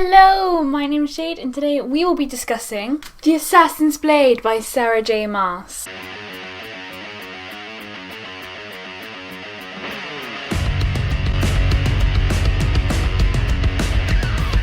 Hello, my name's Jade and today we will be discussing The Assassin's Blade by Sarah J. Maas.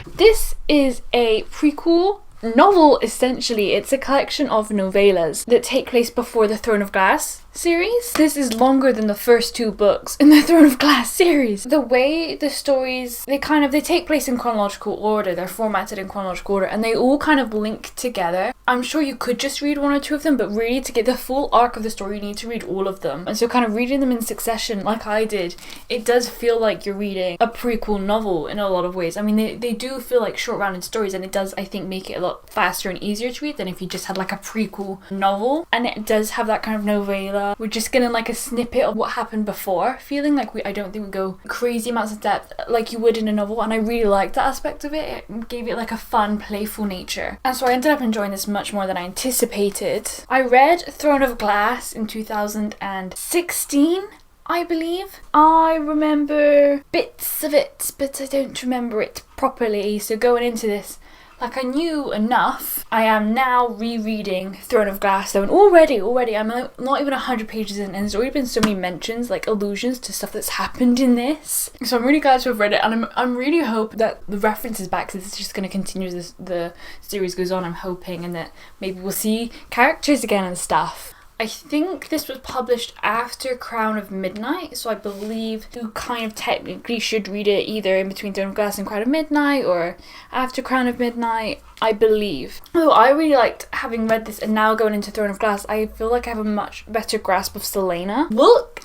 This is a prequel novel, essentially. It's a collection of novellas that take place before the Throne of Glass series. This is longer than the first two books in the Throne of Glass series. The way the stories, they take place in chronological order. They're formatted in chronological order and they all kind of link together. I'm sure you could just read one or two of them, but really to get the full arc of the story you need to read all of them. And so kind of reading them in succession like I did, it does feel like you're reading a prequel novel in a lot of ways. I mean, they do feel like short rounded stories, and it does, I think, make it a lot faster and easier to read than if you just had like a prequel novel. And it does have that kind of novella. We're just getting like a snippet of what happened before, feeling like I don't think we go crazy amounts of depth like you would in a novel, and I really liked that aspect of it. It gave it like a fun, playful nature. And so I ended up enjoying this much more than I anticipated. I read Throne of Glass in 2016, I believe. I remember bits of it, but I don't remember it properly. So going into this, like, I knew enough. I am now rereading Throne of Glass though, and already I'm not even 100 pages in, and there's already been so many mentions, like allusions to stuff that's happened in this. So I'm really glad to have read it, and I'm really hope that the references back, because it's just going to continue as the series goes on, I'm hoping, and that maybe we'll see characters again and stuff. I think this was published after Crown of Midnight, so I believe you kind of technically should read it either in between Throne of Glass and Crown of Midnight or after Crown of Midnight, I believe. Oh, I really liked having read this and now going into Throne of Glass. I feel like I have a much better grasp of Selena. Look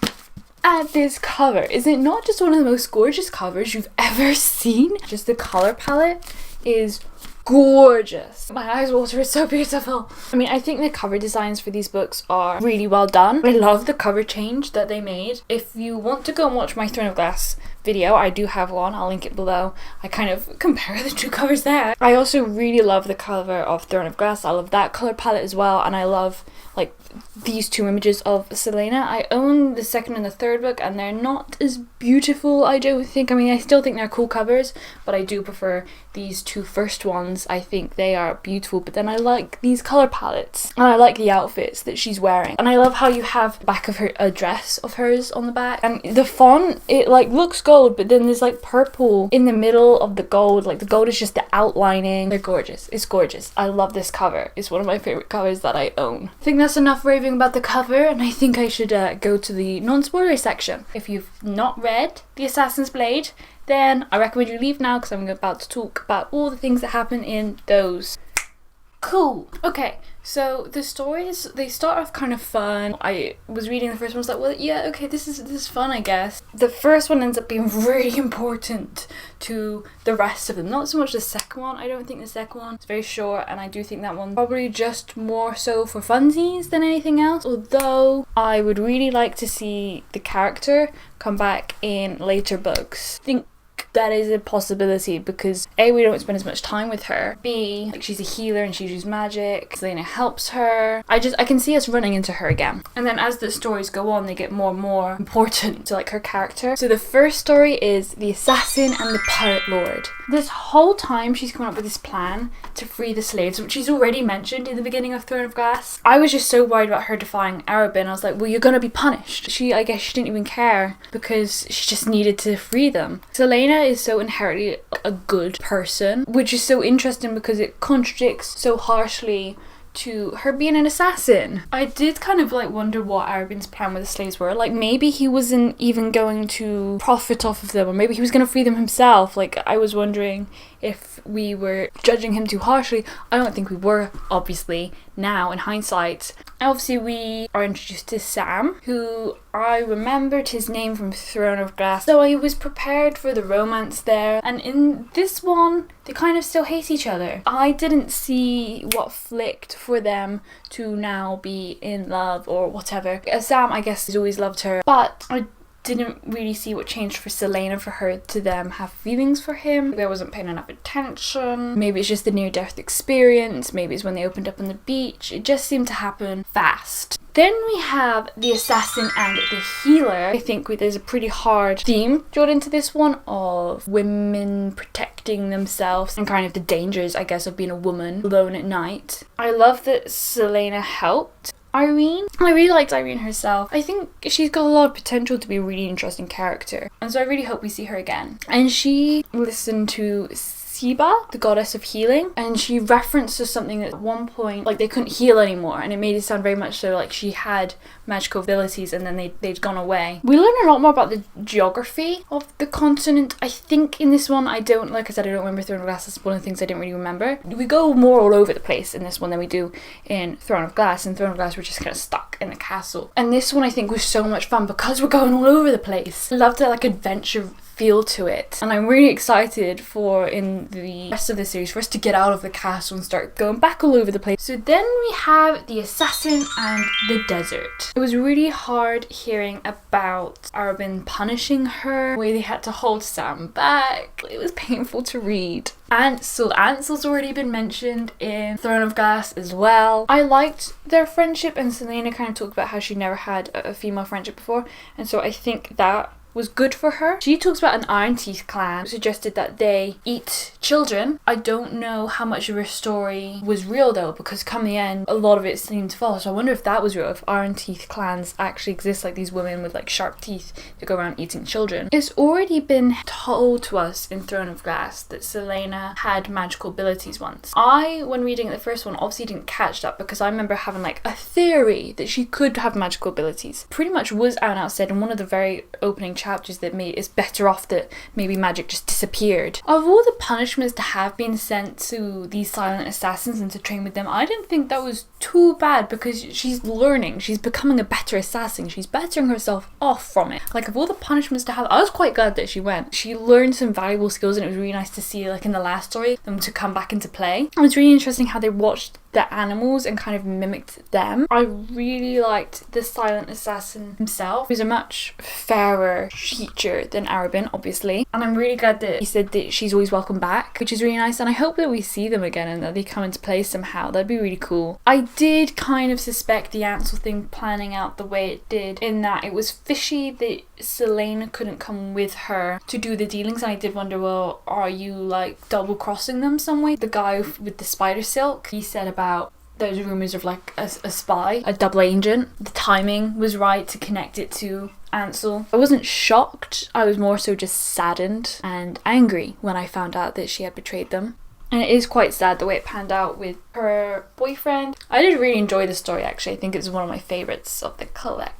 at this cover. Is it not just one of the most gorgeous covers you've ever seen? Just the color palette is gorgeous. My eyes water, it's so beautiful. I mean, I think the cover designs for these books are really well done. I love the cover change that they made. If you want to go and watch my Throne of Glass video, I do have one, I'll link it below. I kind of compare the two covers there. I also really love the cover of Throne of Glass. I love that color palette as well, and I love like these two images of Selena. I own the second and the third book and they're not as beautiful, I don't think. I mean, I still think they're cool covers, but I do prefer these two first ones. I think they are beautiful, but then I like these color palettes and I like the outfits that she's wearing, and I love how you have the back of her, a dress of hers on the back, and the font, it like looks gold, but then there's like purple in the middle of the gold. Like the gold is just the outlining. They're gorgeous. It's gorgeous. I love this cover. It's one of my favorite covers that I own. I think that's enough raving about the cover, and I think I should go to the non-spoiler section. If you've not read The Assassin's Blade, then I recommend you leave now, because I'm about to talk about all the things that happen in those. Cool. Okay, so the stories, they start off kind of fun. I was reading the first one, I was like, well, yeah, okay, this is fun, I guess. The first one ends up being really important to the rest of them. Not so much the second one. I don't think the second one is very short, and I do think that one probably just more so for funsies than anything else. Although I would really like to see the character come back in later books. I think that is a possibility, because A, we don't spend as much time with her, B, like, she's a healer and she uses magic, Selena helps her. I can see us running into her again. And then as the stories go on, they get more and more important to like her character. So the first story is the assassin and the pirate lord. This whole time she's coming up with this plan to free the slaves, which she's already mentioned in the beginning of Throne of Glass. I was just so worried about her defying Arabin. I was like, well, you're gonna be punished. I guess she didn't even care, because she just needed to free them. Selena is so inherently a good person, which is so interesting because it contradicts so harshly to her being an assassin. I did kind of like wonder what Arabin's plan with the slaves were. Like, maybe he wasn't even going to profit off of them, or maybe he was going to free them himself. Like, I was wondering if we were judging him too harshly. I don't think we were, obviously, now in hindsight. Obviously, we are introduced to Sam, who I remembered his name from Throne of Glass, so I was prepared for the romance there. And in this one, they kind of still hate each other. I didn't see what flicked for them to now be in love or whatever. Sam, I guess, has always loved her, but I didn't really see what changed for Selena for her to them have feelings for him. They wasn't paying enough attention. Maybe it's just the near-death experience. Maybe it's when they opened up on the beach. It just seemed to happen fast. Then we have the assassin and the healer. I think there's a pretty hard theme drawn into this one of women protecting themselves and kind of the dangers, I guess, of being a woman alone at night. I love that Selena helped Irene. I really liked Irene herself. I think she's got a lot of potential to be a really interesting character, and so I really hope we see her again. And she listened to Siba, the goddess of healing, and she referenced to something that at one point, like, they couldn't heal anymore, and it made it sound very much so like she had magical abilities and then they'd gone away. We learn a lot more about the geography of the continent. I think in this one, like I said, I don't remember Throne of Glass. That's one of the things I didn't really remember. We go more all over the place in this one than we do in Throne of Glass. In Throne of Glass, we're just kind of stuck in the castle. And this one I think was so much fun because we're going all over the place. I loved that, like, adventure feel to it, and I'm really excited for in the rest of the series for us to get out of the castle and start going back all over the place. So then we have the assassin and the desert. It was really hard hearing about Arabin punishing her, the way they had to hold Sam back. It was painful to read. Ansel's already been mentioned in Throne of Glass as well. I liked their friendship, and Selena kind of talked about how she never had a female friendship before, and so I think that was good for her. She talks about an Iron Teeth clan, suggested that they eat children. I don't know how much of her story was real though, because come the end, a lot of it seemed false. So I wonder if that was real, if Iron Teeth clans actually exist, like these women with like sharp teeth that go around eating children. It's already been told to us in Throne of Glass that Selena had magical abilities once. When reading the first one, obviously didn't catch that because I remember having like a theory that she could have magical abilities. Pretty much was out and out said in one of the very opening chapters that it's better off that maybe magic just disappeared. Of all the punishments to have been sent to these silent assassins and to train with them, I didn't think that was too bad because she's learning, she's becoming a better assassin, she's bettering herself off from it. Like, of all the punishments to have, I was quite glad that she went. She learned some valuable skills, and it was really nice to see, like in the last story, them to come back into play. It was really interesting how they watched the animals and kind of mimicked them. I really liked the silent assassin himself. He was a much fairer creature than Arabin, obviously, and I'm really glad that he said that she's always welcome back, which is really nice, and I hope that we see them again and that they come into play somehow. That'd be really cool. I did kind of suspect the Ansel thing planning out the way it did, in that it was fishy that Selena couldn't come with her to do the dealings, and I did wonder, well, are you like double crossing them some way? The guy with the spider silk, he said about there's rumours of like a spy, a double agent. The timing was right to connect it to Ansel. I wasn't shocked, I was more so just saddened and angry when I found out that she had betrayed them. And it is quite sad the way it panned out with her boyfriend. I did really enjoy the story actually. I think it's one of my favourites of the collection.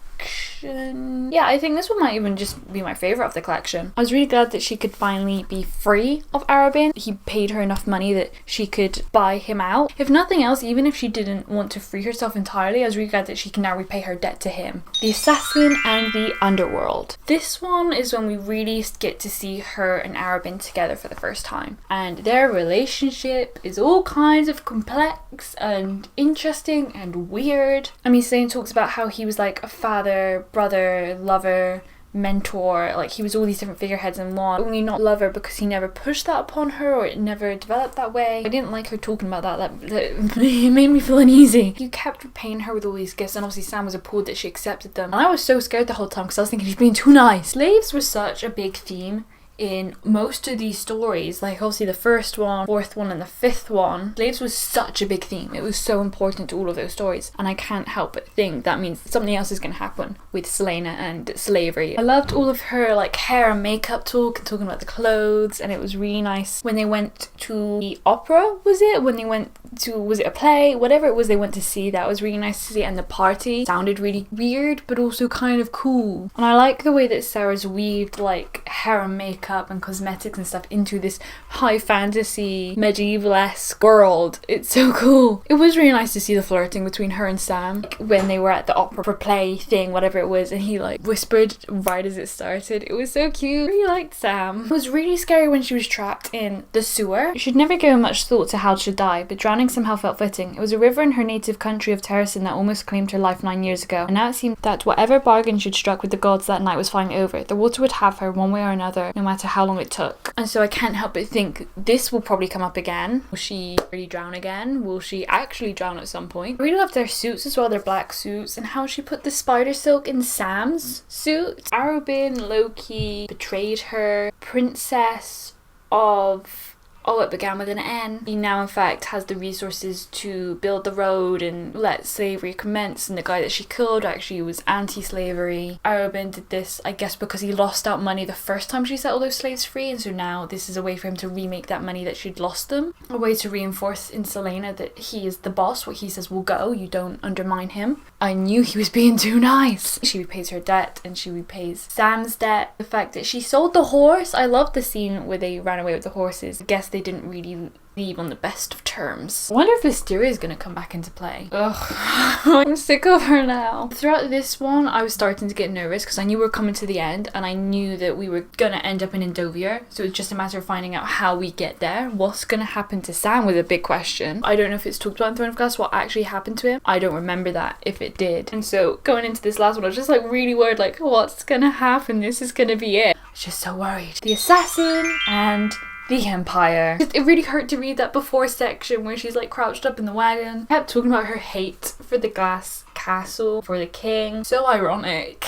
Yeah, I think this one might even just be my favourite of the collection. I was really glad that she could finally be free of Arabin. He paid her enough money that she could buy him out. If nothing else, even if she didn't want to free herself entirely, I was really glad that she can now repay her debt to him. The Assassin and the Underworld. This one is when we really get to see her and Arabin together for the first time. And their relationship is all kinds of complex and interesting and weird. I mean, Selena talks about how he was like a father, brother, lover, mentor, like he was all these different figureheads in one. Only not lover because he never pushed that upon her, or it never developed that way. I didn't like her talking about that it made me feel uneasy. He kept repaying her with all these gifts, and obviously Sam was appalled that she accepted them, and I was so scared the whole time because I was thinking she's being too nice. Slaves were such a big theme in most of these stories, like obviously the first one, fourth one, and the fifth one. Slaves was such a big theme. It was so important to all of those stories, and I can't help but think that means something else is going to happen with Selena and slavery. I loved all of her like hair and makeup talk and talking about the clothes, and it was really nice when they went to the opera, was it a play, whatever it was they went to see. That was really nice to see, and the party sounded really weird but also kind of cool. And I like the way that Sarah's weaved like hair and makeup and cosmetics and stuff into this high fantasy medieval-esque world. It's so cool. It was really nice to see the flirting between her and Sam, like, when they were at the opera for play thing, whatever it was, and he like whispered right as it started. It was so cute. I really liked Sam. It was really scary when she was trapped in the sewer. She'd never given much thought to how she'd die, but drowning somehow felt fitting. It was a river in her native country of Terrasen that almost claimed her life 9 years ago, and now it seemed that whatever bargain she'd struck with the gods that night was finally over. The water would have her one way or another, no matter how long it took. And so I can't help but think this will probably come up again. Will she really drown again? Will she actually drown at some point? I really love their suits as well, their black suits, and how she put the spider silk in Sam's suit. Arobin low-key betrayed her. Princess of... oh, it began with an N. He now in fact has the resources to build the road and let slavery commence, and the guy that she killed actually was anti-slavery. Arobin did this, I guess, because he lost out money the first time she set all those slaves free, and so now this is a way for him to remake that money that she'd lost them. A way to reinforce in Celaena that he is the boss. What he says will go, you don't undermine him. I knew he was being too nice. She repays her debt, and she repays Sam's debt. The fact that she sold the horse. I love the scene where they ran away with the horses. I guess they didn't really leave on the best of terms. I wonder if Listeria is going to come back into play. Ugh. I'm sick of her now. Throughout this one, I was starting to get nervous because I knew we were coming to the end, and I knew that we were going to end up in Endovia. So it's just a matter of finding out how we get there. What's going to happen to Sam was a big question. I don't know if it's talked about in Throne of Glass, what actually happened to him. I don't remember that, if it did. And so going into this last one, I was just like really worried, like what's going to happen? This is going to be it. I was just so worried. The assassin and the Empire. It really hurt to read that before section where she's like crouched up in the wagon. Kept talking about her hate for the glass castle, for the king. So ironic.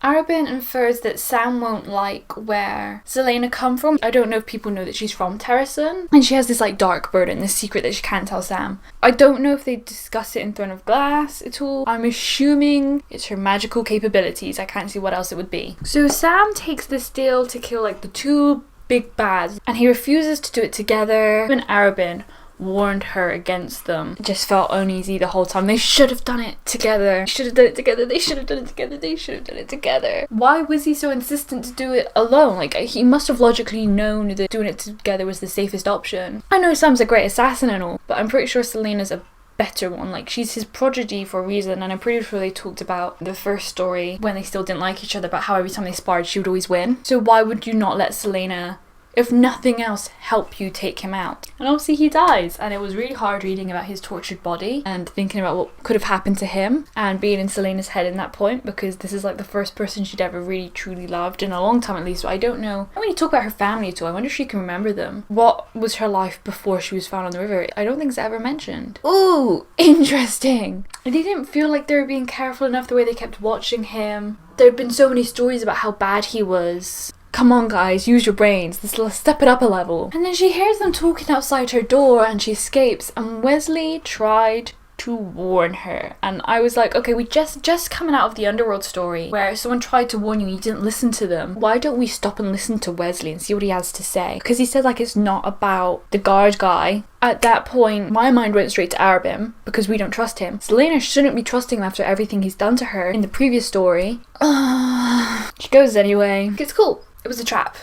Arobin infers that Sam won't like where Celaena come from. I don't know if people know that she's from Terrasen, and she has this like dark burden, this secret that she can't tell Sam. I don't know if they discuss it in Throne of Glass at all. I'm assuming it's her magical capabilities. I can't see what else it would be. So Sam takes this deal to kill like the two big bads, and he refuses to do it together. Even Arobin warned her against them. It just felt uneasy the whole time. They should have done it together. They should have done it together. They should have done it together. They should have done it together. Why was he so insistent to do it alone? Like, he must have logically known that doing it together was the safest option. I know Sam's a great assassin and all, but I'm pretty sure Celaena's a better one. Like, she's his prodigy for a reason, and I'm pretty sure they talked about the first story when they still didn't like each other, about how every time they sparred she would always win. So why would you not let Celaena, if nothing else, help you take him out? And obviously he dies, and it was really hard reading about his tortured body and thinking about what could have happened to him and being in Celaena's head in that point, because this is like the first person she'd ever really truly loved in a long time at least. So I don't know. When you talk about her family too, I wonder if she can remember them. What was her life before she was found on the river? I don't think it's ever mentioned. Ooh, interesting. And they didn't feel like they were being careful enough the way they kept watching him. There had been so many stories about how bad he was. Come on guys, use your brains. Let's step it up a level. And then she hears them talking outside her door and she escapes, and Wesley tried to warn her. And I was like, okay, we just coming out of the Underworld story where someone tried to warn you and you didn't listen to them. Why don't we stop and listen to Wesley and see what he has to say? Because he said like it's not about the guard guy. At that point, my mind went straight to Arobin because we don't trust him. Celaena shouldn't be trusting him after everything he's done to her in the previous story. She goes anyway. It's cool. It was a trap.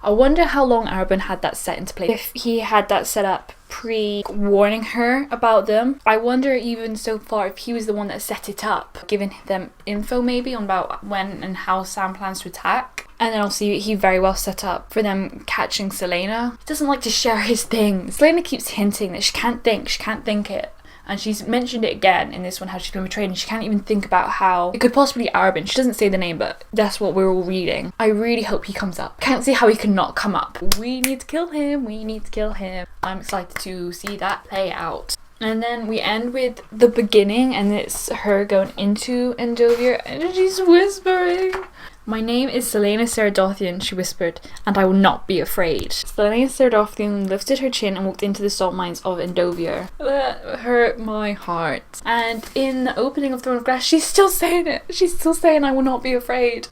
I wonder how long Arobin had that set into play. If he had that set up pre-warning her about them. I wonder even so far if he was the one that set it up, giving them info maybe on about when and how Sam plans to attack. And then also he very well set up for them catching Celaena. He doesn't like to share his things. Celaena keeps hinting that she can't think it. And she's mentioned it again in this one, how she's been betrayed, and she can't even think about how it could possibly be Arobin. She doesn't say the name, but that's what we're all reading. I really hope he comes up. Can't see how he can not come up. We need to kill him. We need to kill him. I'm excited to see that play out. And then we end with the beginning, and it's her going into Endovia, and she's whispering. My name is Celaena Saradothien, she whispered, and I will not be afraid. Celaena Saradothien lifted her chin and walked into the salt mines of Endovia. That hurt my heart. And in the opening of Throne of Glass, she's still saying it. She's still saying, I will not be afraid.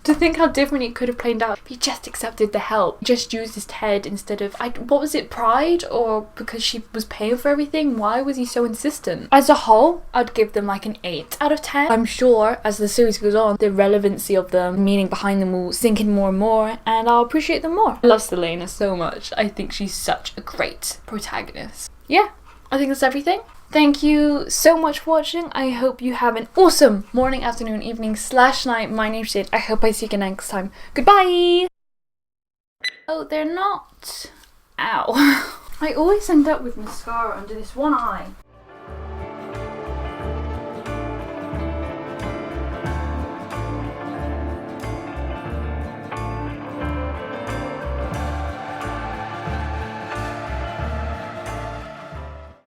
To think how different it could have played out if he just accepted the help. He just used his head instead of, what was it, pride? Or because she was paying for everything? Why was he so insistent? As a whole, I'd give them like an 8 out of 10. I'm sure as the series goes on, the relevancy of them, the meaning behind them will sink in more and more, and I'll appreciate them more. I love Celaena so much. I think she's such a great protagonist. Yeah, I think that's everything. Thank you so much for watching. I hope you have an awesome morning, afternoon, evening / night. My name's Jade. I hope I see you again next time. Goodbye! Oh, they're not. Ow. I always end up with mascara under this one eye.